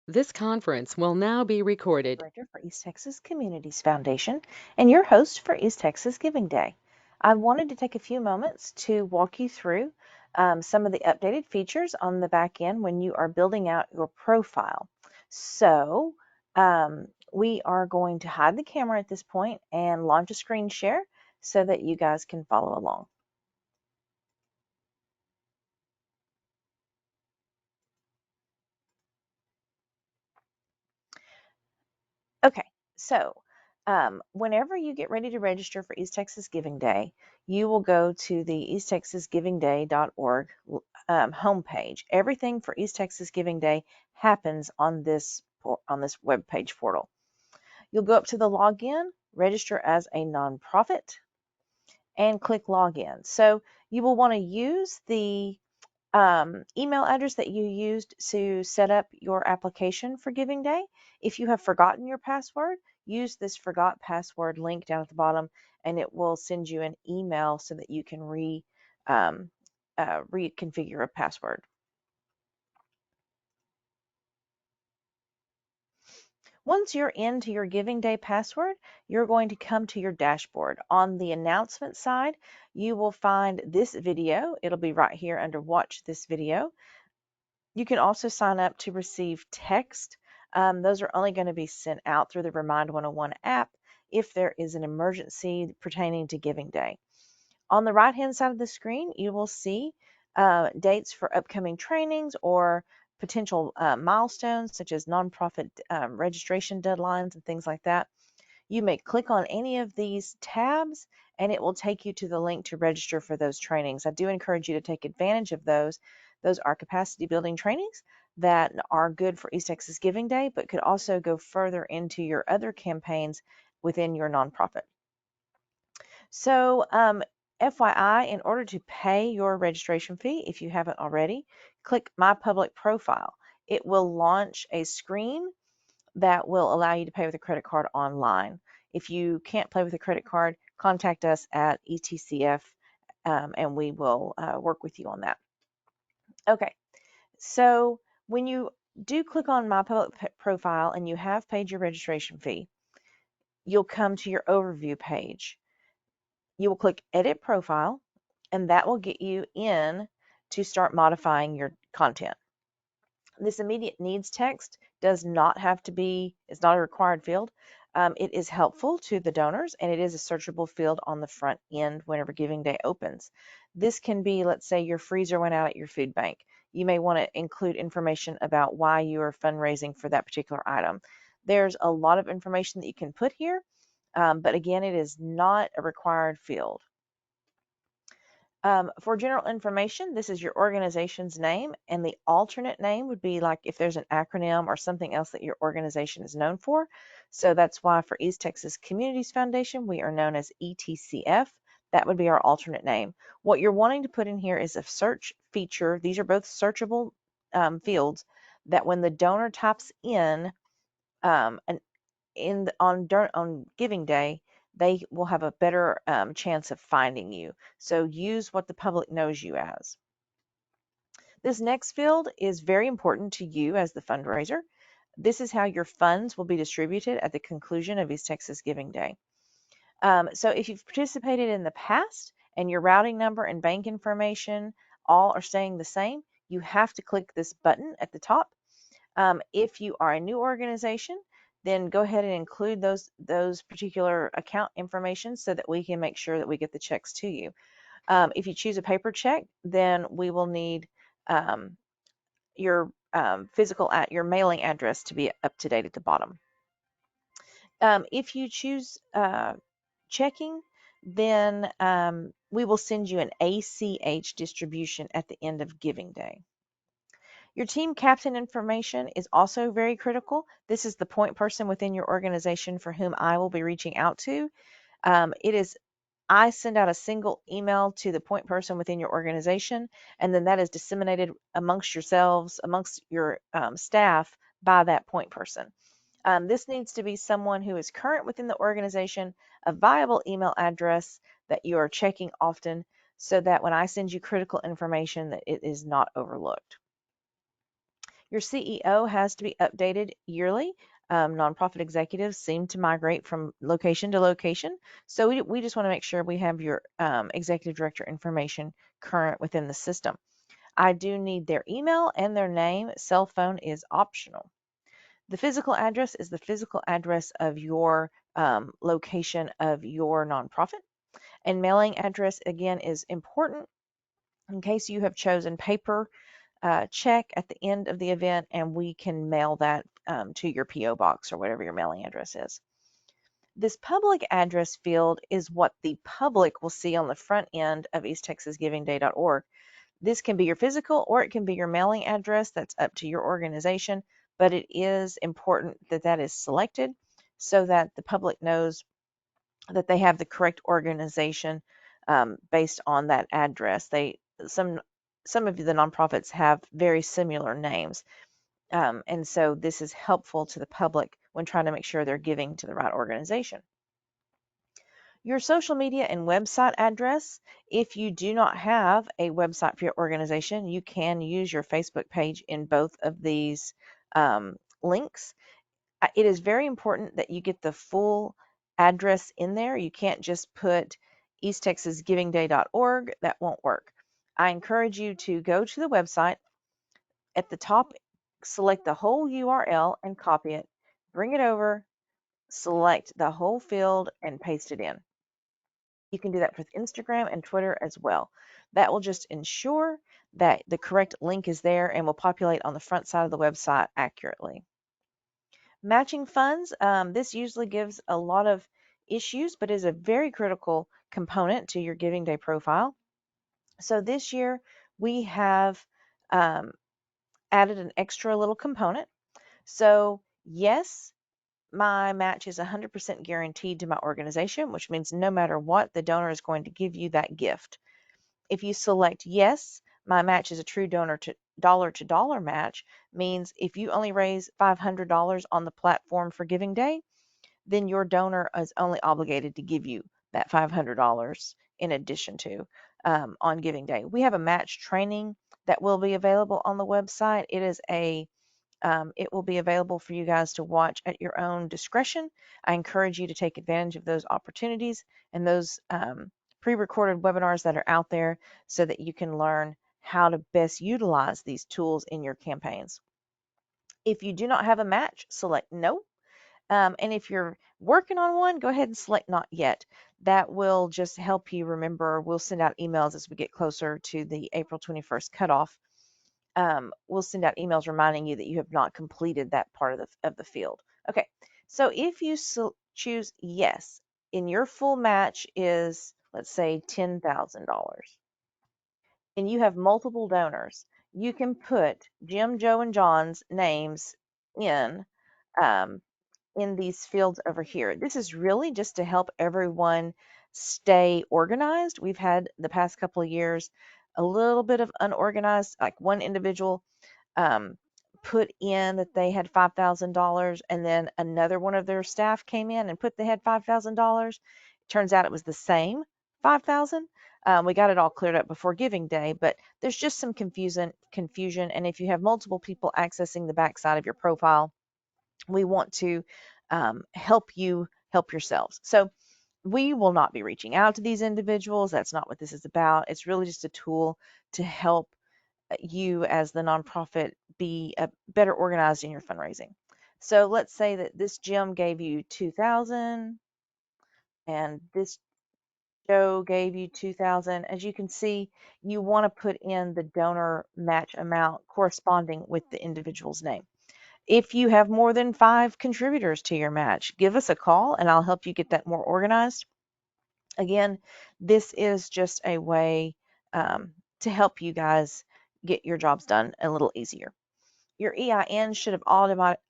This conference will now be recorded. Director for East Texas Communities Foundation and your host for East Texas Giving Day. I wanted to take a few moments to walk you through some of the updated features on the back end when you are building out your profile. So we are going to hide the camera at this point and launch a screen share so that you guys can follow along. Okay, so whenever you get ready to register for East Texas Giving Day, you will go to the easttexasgivingday.org homepage. Everything for East Texas Giving Day happens on this web page portal. You'll go up to the login, register as a nonprofit, and click login. So you will want to use the email address that you used to set up your application for Giving Day. If you have forgotten your password, use this forgot password link down at the bottom, and it will send you an email so that you can reconfigure a password. Once you're into your Giving Day password, you're going to come to your dashboard. On the announcement side, you will find this video. It'll be right here under Watch This Video. You can also sign up to receive text. Those are only going to be sent out through the Remind 101 app if there is an emergency pertaining to Giving Day. On the right-hand side of the screen, you will see dates for upcoming trainings or potential milestones such as nonprofit registration deadlines and things like that. You may click on any of these tabs and it will take you to the link to register for those trainings. I do encourage you to take advantage of those. Those are capacity building trainings that are good for East Texas Giving Day, but could also go further into your other campaigns within your nonprofit. So FYI, in order to pay your registration fee, if you haven't already, click My Public Profile. It will launch a screen that will allow you to pay with a credit card online. If you can't pay with a credit card, contact us at ETCF and we will work with you on that. Okay, so when you do click on My Public Profile and you have paid your registration fee, you'll come to your overview page. You will click Edit Profile, and that will get you in to start modifying your content. This immediate needs text does not have to be, it's not a required field. It is helpful to the donors, and it is a searchable field on the front end whenever Giving Day opens. This can be, let's say your freezer went out at your food bank. You may want to include information about why you are fundraising for that particular item. There's a lot of information that you can put here, but again, it is not a required field. For general information, this is your organization's name, and the alternate name would be like if there's an acronym or something else that your organization is known for. So that's why for East Texas Communities Foundation, we are known as ETCF. That would be our alternate name. What you're wanting to put in here is a search feature. These are both searchable fields that when the donor types in on Giving Day, they will have a better chance of finding you. So use what the public knows you as. This next field is very important to you as the fundraiser. This is how your funds will be distributed at the conclusion of East Texas Giving Day. So if you've participated in the past and your routing number and bank information all are staying the same, you have to click this button at the top. If you are a new organization, then go ahead and include those particular account information so that we can make sure that we get the checks to you. If you choose a paper check, then we will need your your mailing address to be up to date at the bottom. If you choose checking, then we will send you an ACH distribution at the end of Giving Day. Your team captain information is also very critical. This is the point person within your organization for whom I will be reaching out to. I send out a single email to the point person within your organization, and then that is disseminated amongst yourselves, amongst your staff by that point person. This needs to be someone who is current within the organization, a viable email address that you are checking often so that when I send you critical information that it is not overlooked. Your CEO has to be updated yearly. Nonprofit executives seem to migrate from location to location. So we just want to make sure we have your executive director information current within the system. I do need their email and their name. Cell phone is optional. The physical address is the physical address of your location of your nonprofit. And mailing address, again, is important in case you have chosen paper. Check at the end of the event and we can mail that to your P.O. box or whatever your mailing address is. This public address field is what the public will see on the front end of easttexasgivingday.org. This can be your physical or it can be your mailing address. That's up to your organization, but it is important that that is selected so that the public knows that they have the correct organization based on that address. Some of the nonprofits have very similar names, and so this is helpful to the public when trying to make sure they're giving to the right organization. Your social media and website address. If you do not have a website for your organization, you can use your Facebook page in both of these links. It is very important that you get the full address in there. You can't just put easttexasgivingday.org. That won't work. I encourage you to go to the website. At the top, select the whole URL and copy it. Bring it over, select the whole field, and paste it in. You can do that with Instagram and Twitter as well. That will just ensure that the correct link is there and will populate on the front side of the website accurately. Matching funds, this usually gives a lot of issues, but is a very critical component to your Giving Day profile. So this year we have added an extra little component. So yes, my match is 100% guaranteed to my organization, which means no matter what, the donor is going to give you that gift. If you select yes, my match is a true donor to dollar match, means if you only raise $500 on the platform for Giving Day, then your donor is only obligated to give you that $500 in addition to on Giving Day. We have a match training that will be available on the website. It will be available for you guys to watch at your own discretion. I encourage you to take advantage of those opportunities and those pre-recorded webinars that are out there so that you can learn how to best utilize these tools in your campaigns. If you do not have a match, select no. And if you're working on one, go ahead and select not yet. That will just help you remember. We'll send out emails as we get closer to the April 21st cutoff. We'll send out emails reminding you that you have not completed that part of the field. Okay, so if you choose yes, and your full match is, let's say, $10,000, and you have multiple donors, you can put Jim, Joe, and John's names in um, in these fields over here. This is really just to help everyone stay organized. We've had the past couple of years a little bit of unorganized, like one individual um, put in that they had $5,000 and then another one of their staff came in and put they had $5,000. Turns out it was the same 5,000. We got it all cleared up before Giving Day, but there's just some confusion. And if you have multiple people accessing the backside of your profile, we want to help you help yourselves. So we will not be reaching out to these individuals. That's not what this is about. It's really just a tool to help you as the nonprofit be better organized in your fundraising. So let's say that this Jim gave you 2,000 and this Joe gave you 2,000. As you can see, you want to put in the donor match amount corresponding with the individual's name. If you have more than 5 contributors to your match, give us a call and I'll help you get that more organized. Again, this is just a way to help you guys get your jobs done a little easier. Your EIN should have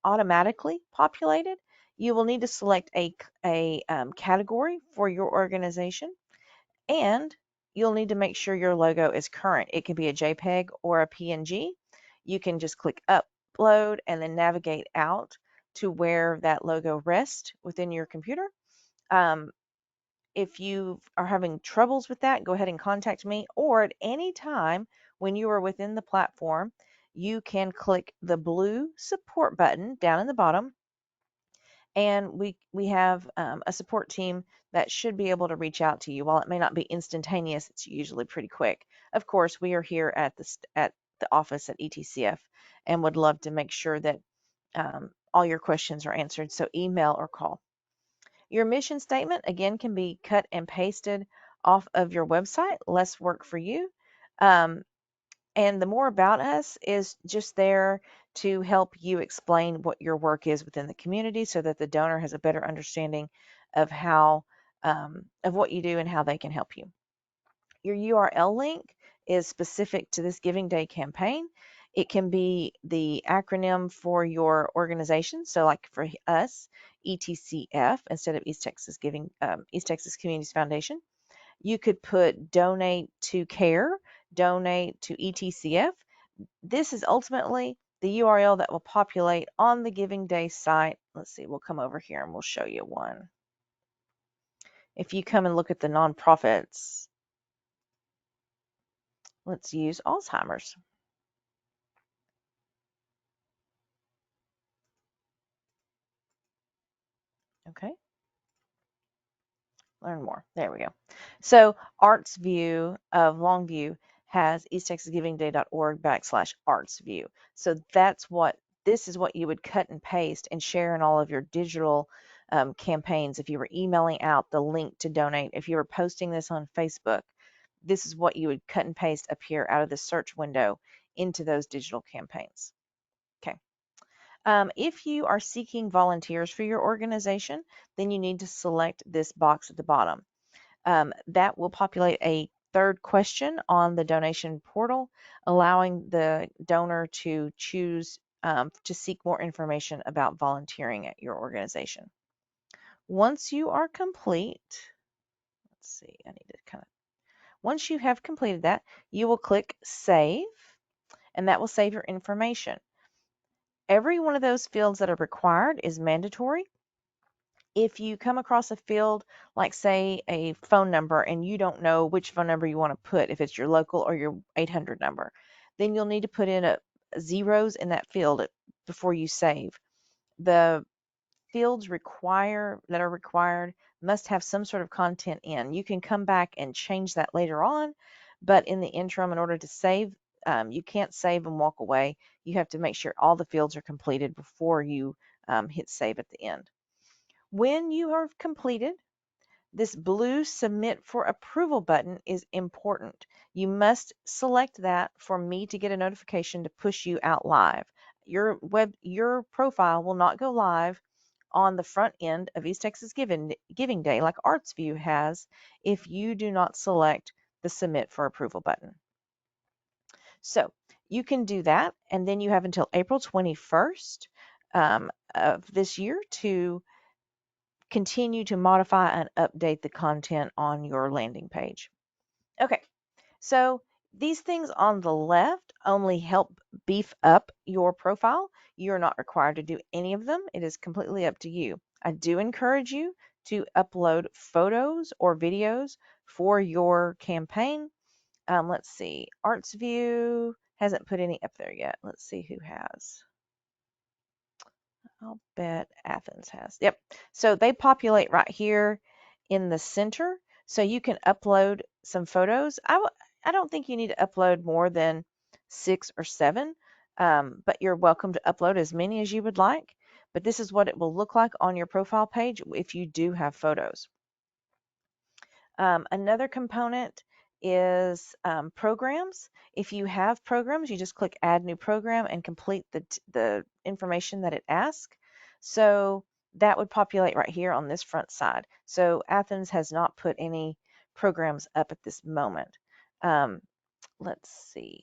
automatically populated. You will need to select a category for your organization, and you'll need to make sure your logo is current. It can be a JPEG or a PNG. You can just click upload and then navigate out to where that logo rests within your computer. If you are having troubles with that, go ahead and contact me, or at any time when you are within the platform, you can click the blue support button down in the bottom, and we have a support team that should be able to reach out to you. While it may not be instantaneous, it's usually pretty quick. Of course, we are here at the office at ETCF and would love to make sure that all your questions are answered, so email or call. Your mission statement, again, can be cut and pasted off of your website, less work for you. Um, and the more about us is just there to help you explain what your work is within the community so that the donor has a better understanding of of what you do and how they can help you. Your URL link is specific to this Giving Day campaign. It can be the acronym for your organization. So like for us, ETCF instead of East Texas Communities Foundation. You could put donate to care, donate to ETCF. This is ultimately the URL that will populate on the Giving Day site. Let's see, we'll come over here and we'll show you one. If you come and look at the nonprofits, let's use Alzheimer's. Okay, learn more. There we go. So Arts View of Longview has easttexasgivingday.org/artsview. So this is what you would cut and paste and share in all of your digital campaigns. If you were emailing out the link to donate, if you were posting this on Facebook, this is what you would cut and paste up here out of the search window into those digital campaigns. Okay. If you are seeking volunteers for your organization, then you need to select this box at the bottom. That will populate a third question on the donation portal, allowing the donor to choose to seek more information about volunteering at your organization. Once you are complete, let's see, once you have completed that, you will click Save, and that will save your information. Every one of those fields that are required is mandatory. If you come across a field like, say, a phone number and you don't know which phone number you want to put, if it's your local or your 800 number, then you'll need to put in zeros in that field before you save. The fields that are required must have some sort of content in. You can come back and change that later on, but in the interim, in order to save, you can't save and walk away. You have to make sure all the fields are completed before you hit save at the end. When you are completed, this blue Submit for Approval button is important. You must select that for me to get a notification to push you out live. Your profile will not go live on the front end of East Texas Giving Day like ArtsView has if you do not select the Submit for Approval button. So you can do that, and then you have until April 21st of this year to continue to modify and update the content on your landing page. Okay, so these things on the left only help beef up your profile. You're not required to do any of them. It is completely up to you. I do encourage you to upload photos or videos for your campaign. Let's see, ArtsView hasn't put any up there yet. Let's see who has. I'll bet Athens has. Yep. So they populate right here in the center. So you can upload some photos. I don't think you need to upload more than 6 or 7, but you're welcome to upload as many as you would like. But this is what it will look like on your profile page if you do have photos. Another component is programs. If you have programs, you just click Add New Program and complete the information that it asks. So that would populate right here on this front side. So Athens has not put any programs up at this moment. Let's see.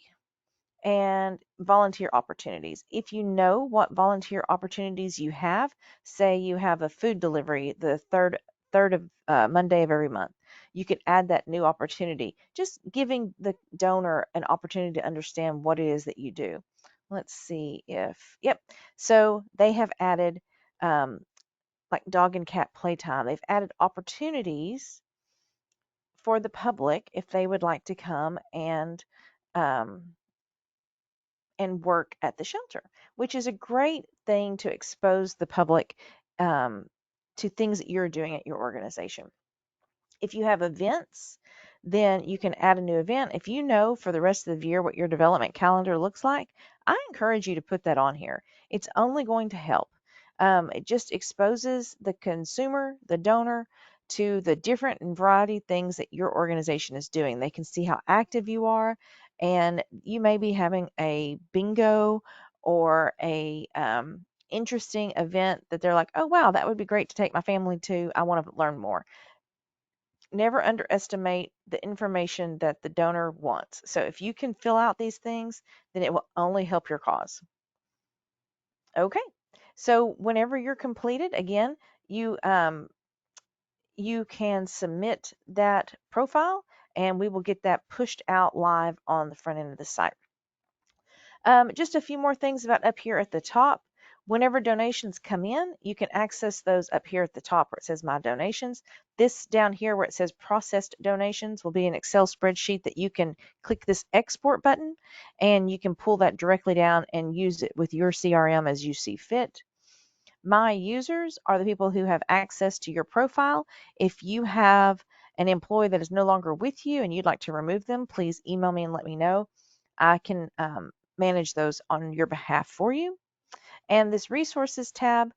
And volunteer opportunities. If you know what volunteer opportunities you have, say you have a food delivery the third of Monday of every month, you could add that new opportunity, just giving the donor an opportunity to understand what it is that you do. Let's see if, yep. So they have added like dog and cat playtime. They've added opportunities for the public if they would like to come and and work at the shelter, which is a great thing to expose the public um, to things that you're doing at your organization. If you have events, then you can add a new event. If you know for the rest of the year what your development calendar looks like, I encourage you to put that on here. It's only going to help. It just exposes the consumer, the donor, to the different and variety of things that your organization is doing. They can see how active you are, and you may be having a bingo or a interesting event that they're like, oh, wow, that would be great to take my family to. I want to learn more. Never underestimate the information that the donor wants. So if you can fill out these things, then it will only help your cause. Okay. So whenever you're completed, again, you can submit that profile and we will get that pushed out live on the front end of the site. Just a few more things about up here at the top. Whenever donations come in, you can access those up here at the top where it says My Donations. This down here where it says Processed Donations will be an Excel spreadsheet that you can click this Export button and you can pull that directly down and use it with your CRM as you see fit. My users are the people who have access to your profile. If you have an employee that is no longer with you and you'd like to remove them, please email me and let me know. I can manage those on your behalf for you. And this resources tab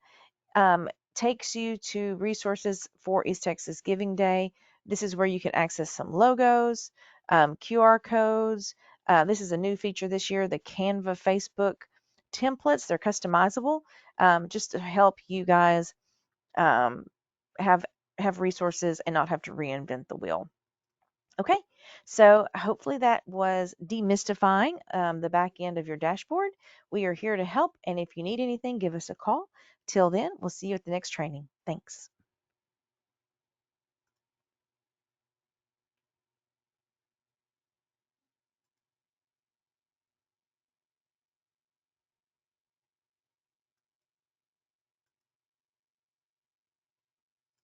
takes you to resources for East Texas Giving Day. This is where you can access some logos, QR codes. This is a new feature this year, the Canva Facebook templates. They're customizable just to help you guys um, have resources and not have to reinvent the wheel. Okay, so hopefully that was demystifying the back end of your dashboard. We are here to help, and if you need anything, give us a call. Till then, we'll see you at the next training. Thanks.